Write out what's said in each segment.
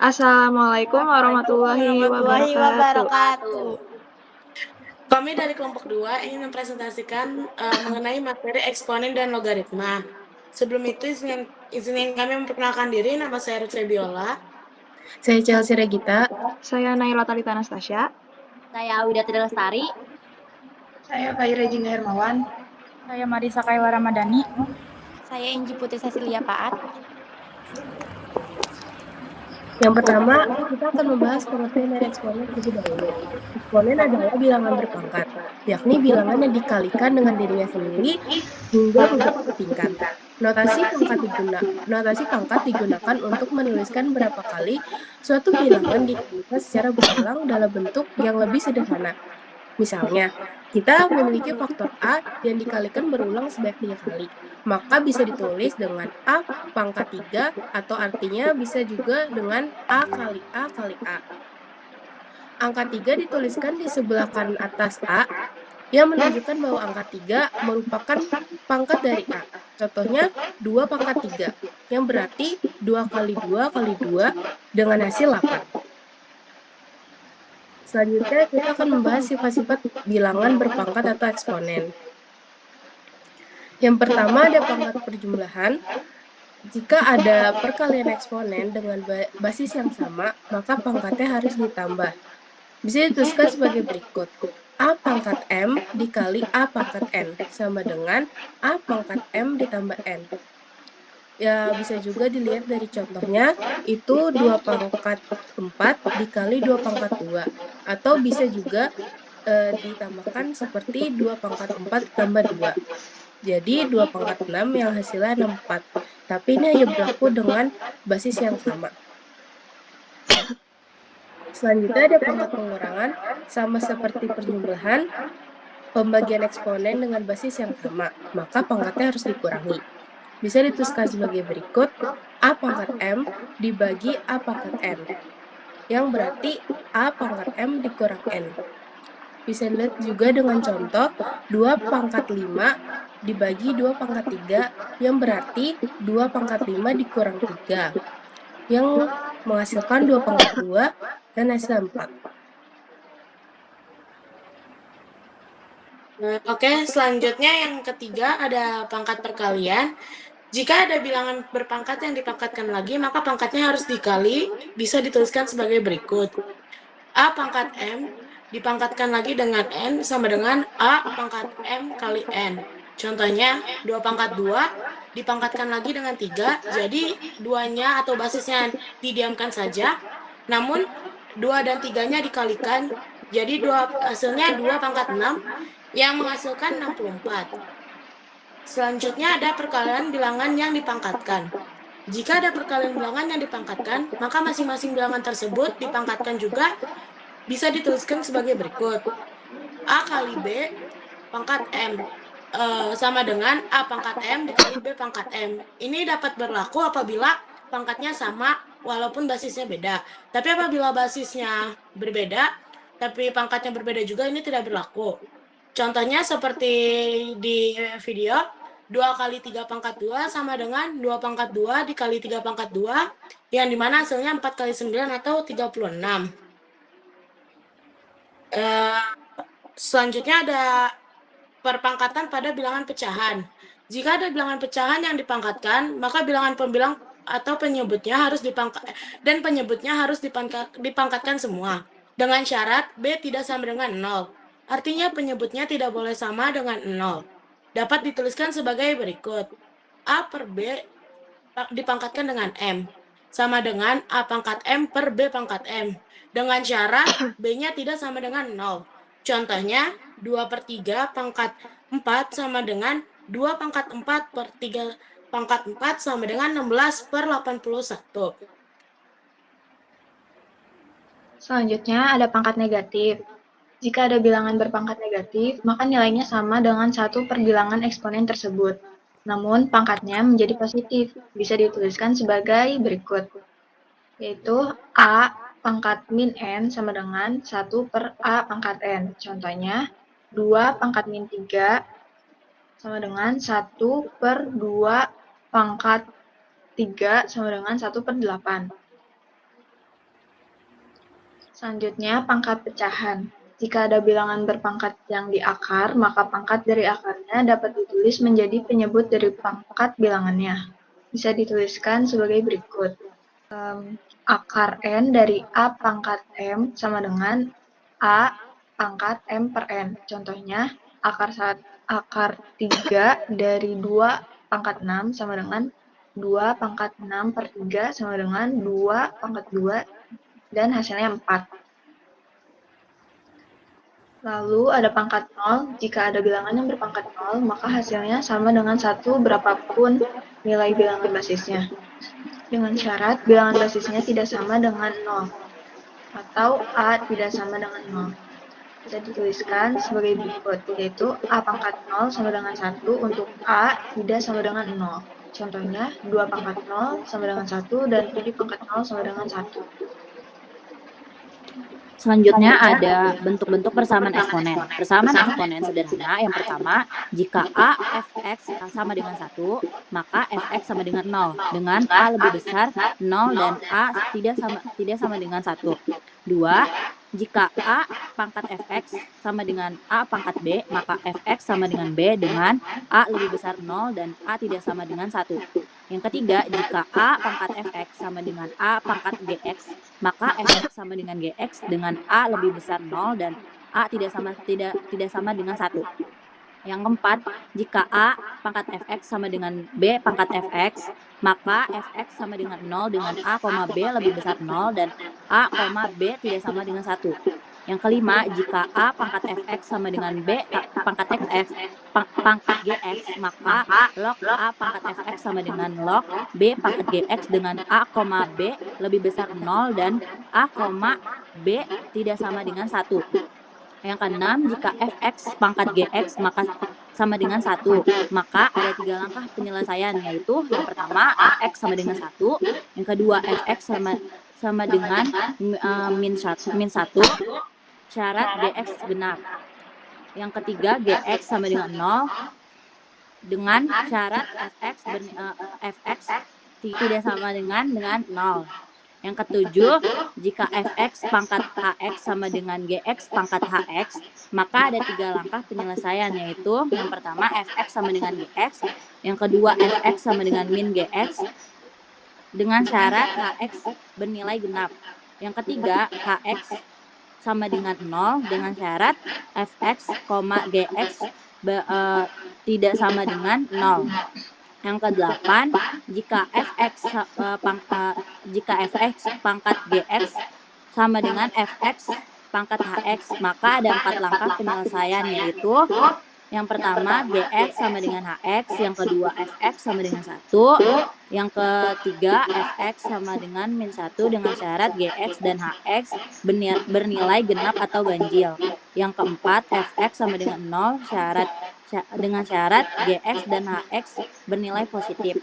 Assalamualaikum Assalamualaikum warahmatullahi warahmatullahi wabarakatuh. wabarakatuh. Kami dari kelompok 2 ingin mempresentasikan mengenai materi eksponen dan logaritma. Sebelum itu, izinin kami memperkenalkan diri. Nama saya Ruth Rebiola. Saya Chelsea Regita. Saya Naila Talita Anastasia. Saya Widatri Lestari. Saya Bayu Regina Hermawan. Saya Marisa Kaila Ramadhani. Saya Inji Putri Cecilia Paat. Yang pertama, kita akan membahas pengertian dari eksponen terlebih dahulu. Eksponen adalah bilangan berpangkat, yakni bilangan yang dikalikan dengan dirinya sendiri hingga beberapa tingkat. Notasi pangkat digunakan untuk menuliskan berapa kali suatu bilangan dikalikan secara berulang dalam bentuk yang lebih sederhana. Misalnya, kita memiliki faktor A yang dikalikan berulang sebanyak 3 kali, maka bisa ditulis dengan A pangkat 3 atau artinya bisa juga dengan A kali A kali A. Angka 3 dituliskan di sebelah kanan atas A yang menunjukkan bahwa angka 3 merupakan pangkat dari A. Contohnya 2 pangkat 3, yang berarti 2 kali 2 kali 2 dengan hasil 8. Selanjutnya, kita akan membahas sifat-sifat bilangan berpangkat atau eksponen. Yang pertama ada pangkat perjumlahan. Jika ada perkalian eksponen dengan basis yang sama, maka pangkatnya harus ditambah. Bisa dituliskan sebagai berikut. A pangkat M dikali A pangkat N sama dengan A pangkat M ditambah N. Ya, bisa juga dilihat dari contohnya, itu 2 pangkat 4 dikali 2 pangkat 2. Atau bisa juga ditambahkan seperti 2 pangkat 4 tambah 2. Jadi 2 pangkat 6 yang hasilnya 64. Tapi ini hanya berlaku dengan basis yang sama. Selanjutnya ada pangkat pengurangan, sama seperti perjumlahan, pembagian eksponen dengan basis yang sama, maka pangkatnya harus dikurangi. Bisa dituliskan sebagai berikut, A pangkat M dibagi A pangkat N, yang berarti A pangkat M dikurang N. Bisa dilihat juga dengan contoh 2 pangkat 5 dibagi 2 pangkat 3, yang berarti 2 pangkat 5 dikurang 3, yang menghasilkan 2 pangkat 2 dan hasil 4. Oke, selanjutnya yang ketiga ada pangkat perkalian. Jika ada bilangan berpangkat yang dipangkatkan lagi, maka pangkatnya harus dikali, bisa dituliskan sebagai berikut. A pangkat M dipangkatkan lagi dengan N sama dengan A pangkat M kali N. Contohnya, 2 pangkat 2 dipangkatkan lagi dengan 3, jadi 2-nya atau basisnya didiamkan saja, namun 2 dan 3-nya dikalikan, jadi hasilnya 2 pangkat 6 yang menghasilkan 64. Selanjutnya ada perkalian bilangan yang dipangkatkan. Jika ada perkalian bilangan yang dipangkatkan, maka masing-masing bilangan tersebut dipangkatkan juga bisa dituliskan sebagai berikut. A kali B pangkat M sama dengan A pangkat M dikali B pangkat M. Ini dapat berlaku apabila pangkatnya sama walaupun basisnya beda. Tapi apabila basisnya berbeda, tapi pangkatnya berbeda juga, ini tidak berlaku. Contohnya seperti di video, 2 kali 3 pangkat 2 sama dengan 2 pangkat 2 dikali 3 pangkat 2, yang dimana hasilnya 4 kali 9 atau 36. Selanjutnya ada perpangkatan pada bilangan pecahan. Jika ada bilangan pecahan yang dipangkatkan, maka bilangan pembilang atau penyebutnya harus dipangkatkan semua, dengan syarat B tidak sama dengan 0. Artinya penyebutnya tidak boleh sama dengan 0. Dapat dituliskan sebagai berikut. A per B dipangkatkan dengan M, sama dengan A pangkat M per B pangkat M, dengan syarat B-nya tidak sama dengan 0. Contohnya, 2 per 3 pangkat 4 sama dengan 2 pangkat 4 per 3 pangkat 4 sama dengan 16 per 81. Selanjutnya ada pangkat negatif. Jika ada bilangan berpangkat negatif, maka nilainya sama dengan 1 per bilangan eksponen tersebut. Namun, pangkatnya menjadi positif, bisa dituliskan sebagai berikut, yaitu A pangkat min N sama dengan 1 per A pangkat N. Contohnya, 2 pangkat min 3 sama dengan 1 per 2 pangkat 3 sama dengan 1 per 8. Selanjutnya, pangkat pecahan. Jika ada bilangan berpangkat yang di akar, maka pangkat dari akarnya dapat ditulis menjadi penyebut dari pangkat bilangannya. Bisa dituliskan sebagai berikut. Akar N dari A pangkat M sama dengan A pangkat M per N. Contohnya, akar 3 dari 2 pangkat 6 sama dengan 2 pangkat 6 per 3 sama dengan 2 pangkat 2 dan hasilnya 4. Lalu ada pangkat 0. Jika ada bilangan yang berpangkat 0, maka hasilnya sama dengan 1 berapapun nilai bilangan basisnya. Dengan syarat bilangan basisnya tidak sama dengan 0 atau A tidak sama dengan 0. Bisa dituliskan sebagai berikut, yaitu A pangkat 0 sama dengan 1 untuk A tidak sama dengan 0. Contohnya, 2 pangkat 0 sama dengan 1 dan 7 pangkat 0 sama dengan 1. Selanjutnya ada bentuk-bentuk persamaan eksponen. Persamaan eksponen sederhana yang pertama, jika A fx sama dengan 1, maka fx sama dengan 0, dengan A lebih besar 0 dan A tidak sama dengan 1. 2. Jika A pangkat fx sama dengan A pangkat b, maka fx sama dengan b dengan A lebih besar 0 dan A tidak sama dengan 1. Yang ketiga, jika A pangkat fx sama dengan A pangkat gx, maka fx sama dengan gx dengan A lebih besar 0 dan A tidak sama dengan 1. Yang keempat, jika A pangkat fx sama dengan B pangkat fx, maka fx sama dengan 0 dengan A, B lebih besar 0 dan A, B tidak sama dengan 1. Yang kelima, jika A pangkat fx sama dengan B pangkat pangkat gx, maka log A pangkat fx sama dengan log B pangkat gx dengan A, B lebih besar 0 dan A, B tidak sama dengan 1. Yang keenam, jika fx pangkat gx maka sama dengan 1, maka ada 3 langkah penyelesaian, yaitu yang pertama fx sama dengan 1, yang kedua fx sama dengan min 1, syarat gx genap. Yang ketiga gx sama dengan 0 dengan syarat fx tidak sama dengan 0. Yang ketujuh, jika fx pangkat hx sama dengan gx pangkat hx, maka ada 3 langkah penyelesaian, yaitu yang pertama fx sama dengan gx, yang kedua fx sama dengan min gx dengan syarat hx bernilai genap, yang ketiga hx sama dengan 0 dengan syarat fx, gx tidak sama dengan 0. Yang ke-8, jika fx pangkat gx sama dengan fx pangkat hx, maka ada 4 langkah penyelesaian, yaitu yang pertama gx sama dengan hx, yang kedua fx sama dengan 1, yang ketiga fx sama dengan min 1 dengan syarat gx dan hx bernilai genap atau ganjil, yang keempat fx sama dengan 0 dengan syarat gx dan hx bernilai positif.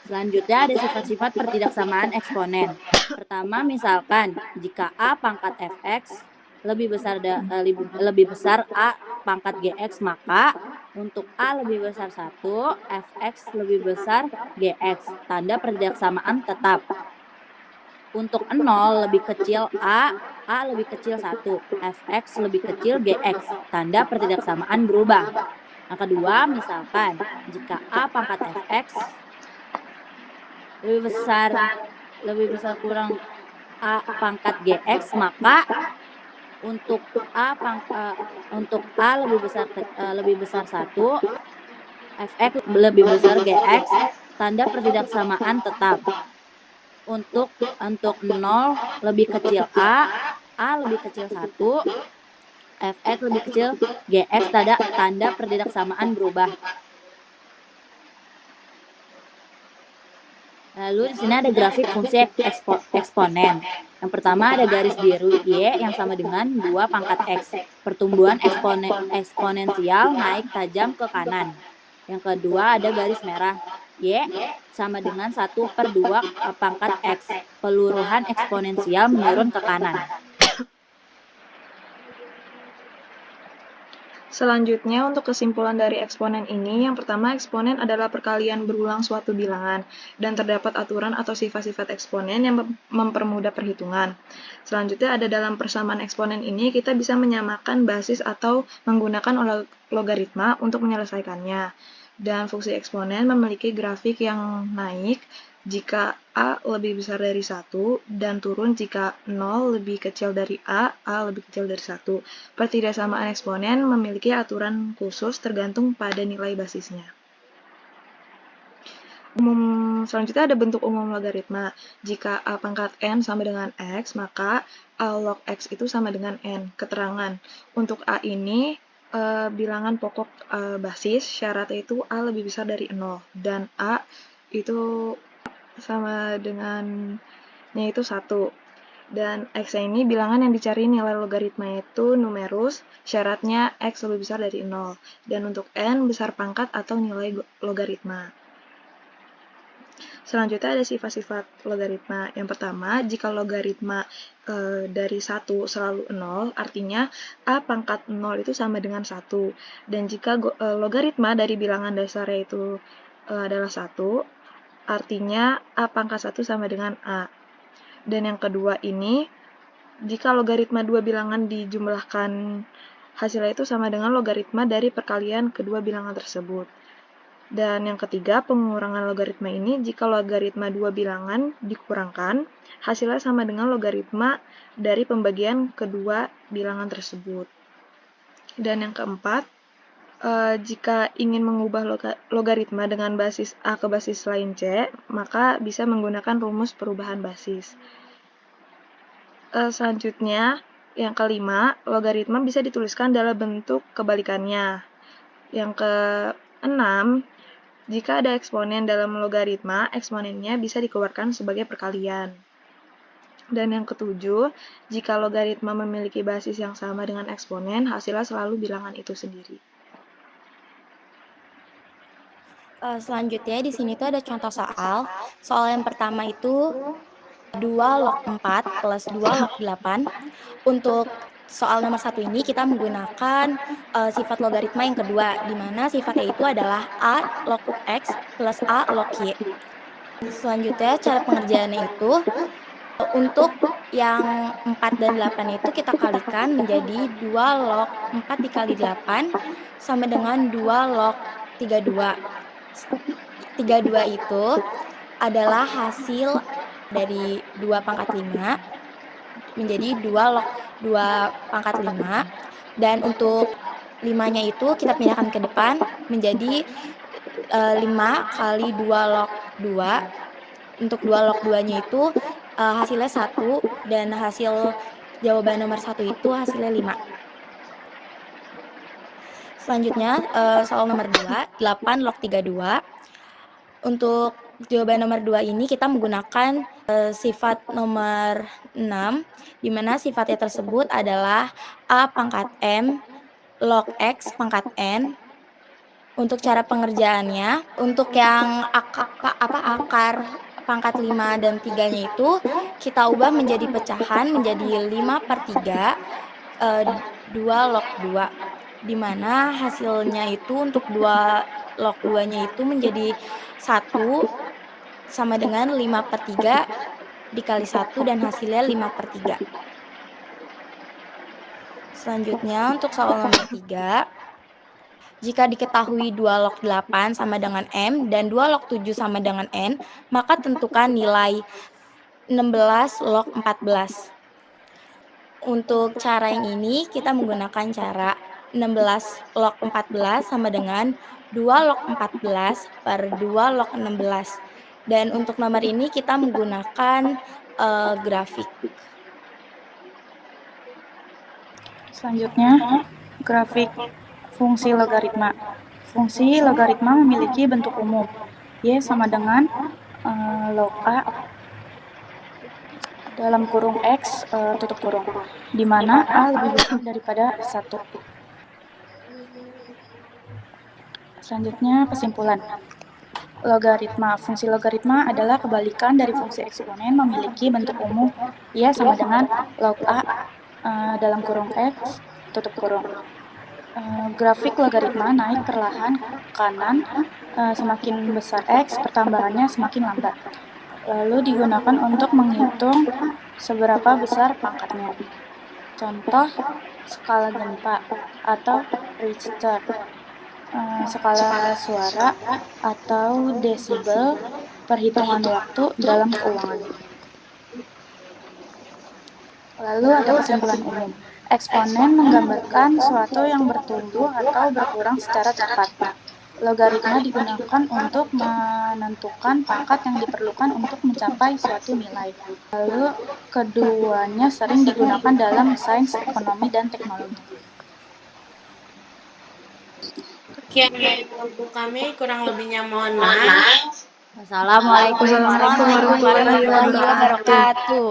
Selanjutnya ada sifat-sifat pertidaksamaan eksponen. Pertama, misalkan jika A pangkat fx lebih besar A pangkat gx, maka untuk A lebih besar 1, fx lebih besar gx. Tanda pertidaksamaan tetap. Untuk 0 lebih kecil A lebih kecil 1, fx lebih kecil gx. Tanda pertidaksamaan berubah. Yang kedua, misalkan jika A pangkat fx lebih besar kurang A pangkat gx, maka untuk A lebih besar 1, fx lebih besar gx. Tanda pertidaksamaan tetap. Untuk 0 lebih kecil A lebih kecil 1, fx lebih kecil gx. Tanda pertidaksamaan berubah. Lalu di sini ada grafik fungsi eksponen. Yang pertama ada garis biru Y yang sama dengan 2 pangkat X. Pertumbuhan eksponensial naik tajam ke kanan. Yang kedua ada garis merah Y sama dengan 1/2 pangkat X. Peluruhan eksponensial menurun ke kanan. Selanjutnya, untuk kesimpulan dari eksponen ini, yang pertama, eksponen adalah perkalian berulang suatu bilangan, dan terdapat aturan atau sifat-sifat eksponen yang mempermudah perhitungan. Selanjutnya, ada dalam persamaan eksponen ini, kita bisa menyamakan basis atau menggunakan logaritma untuk menyelesaikannya. Dan fungsi eksponen memiliki grafik yang naik jika A lebih besar dari 1, dan turun jika 0 lebih kecil dari A lebih kecil dari 1. Pertidaksamaan eksponen memiliki aturan khusus tergantung pada nilai basisnya. Selanjutnya ada bentuk umum logaritma. Jika A pangkat N sama dengan X, maka A log X itu sama dengan N. Keterangan. Untuk A ini, bilangan pokok basis, syaratnya itu A lebih besar dari 0. Dan A itu sama dengan yaitu 1. Dan X ini bilangan yang dicari nilai logaritma itu numerus, syaratnya X lebih besar dari 0. Dan untuk N besar pangkat atau nilai logaritma. Selanjutnya ada sifat-sifat logaritma. Yang pertama, jika logaritma dari 1 selalu 0, artinya A pangkat 0 itu sama dengan 1. Dan jika logaritma dari bilangan dasarnya itu adalah 1, artinya A pangkat 1 sama dengan A. Dan yang kedua ini, jika logaritma dua bilangan dijumlahkan, hasilnya itu sama dengan logaritma dari perkalian kedua bilangan tersebut. Dan yang ketiga, pengurangan logaritma ini, jika logaritma dua bilangan dikurangkan, hasilnya sama dengan logaritma dari pembagian kedua bilangan tersebut. Dan yang keempat, jika ingin mengubah logaritma dengan basis A ke basis lain C, maka bisa menggunakan rumus perubahan basis. Selanjutnya, yang kelima, logaritma bisa dituliskan dalam bentuk kebalikannya. Yang keenam, jika ada eksponen dalam logaritma, eksponennya bisa dikeluarkan sebagai perkalian. Dan yang ketujuh, jika logaritma memiliki basis yang sama dengan eksponen, hasilnya selalu bilangan itu sendiri. Selanjutnya di sini tuh ada contoh soal. Soal yang pertama itu 2 log 4 plus 2 log 8. Untuk soal nomor 1 ini kita menggunakan sifat logaritma yang kedua, di mana sifatnya itu adalah A log X plus A log Y. Selanjutnya cara pengerjaannya itu, untuk yang 4 dan 8 itu kita kalikan menjadi 2 log 4 dikali 8 sama dengan 2 log 32. 32 itu adalah hasil dari 2 pangkat 5 menjadi 2 log 2 pangkat 5. Dan untuk 5-nya itu kita pindahkan ke depan menjadi 5 kali 2 log 2. Untuk 2 log 2-nya itu hasilnya 1, dan hasil jawaban nomor 1 itu hasilnya 5. Selanjutnya soal nomor 2, 8 log 32. Untuk jawaban nomor 2 ini kita menggunakan sifat nomor 6, di mana sifatnya tersebut adalah A pangkat M log X pangkat N. Untuk cara pengerjaannya, untuk yang akar pangkat 5 dan 3-nya itu kita ubah menjadi pecahan menjadi 5/3 2 log 2, di mana hasilnya itu untuk 2 log 2-nya itu menjadi 1 sama dengan 5/3 dikali 1, dan hasilnya 5/3. Selanjutnya untuk soal nomor 3, jika diketahui 2 log 8 sama dengan M dan 2 log 7 sama dengan N, maka tentukan nilai 16 log 14. Untuk cara yang ini kita menggunakan cara 16 log 14 sama dengan 2 log 14 per 2 log 16. Dan untuk nomor ini kita menggunakan grafik. Selanjutnya, grafik fungsi logaritma. Fungsi logaritma memiliki bentuk umum. Y sama dengan log A dalam kurung X tutup kurung, di mana A lebih besar daripada 1. Selanjutnya, kesimpulan. Logaritma. Fungsi logaritma adalah kebalikan dari fungsi eksponen memiliki bentuk umum Y sama dengan log A dalam kurung X tutup kurung. Grafik logaritma naik perlahan ke kanan, semakin besar X, pertambahannya semakin lambat. Lalu digunakan untuk menghitung seberapa besar pangkatnya. Contoh, skala gempa atau Richter, skala suara atau desibel, perhitungan waktu dalam keuangan. Lalu ada kesimpulan umum. Eksponen menggambarkan suatu yang bertumbuh atau berkurang secara cepat. Logaritma digunakan untuk menentukan pangkat yang diperlukan untuk mencapai suatu nilai. Lalu keduanya sering digunakan dalam sains, ekonomi, dan teknologi. Sekian dari kelompok kami, kurang lebihnya mohon maaf. Wassalamualaikum Wassalamualaikum warahmatullahi wabarakatuh. wabarakatuh.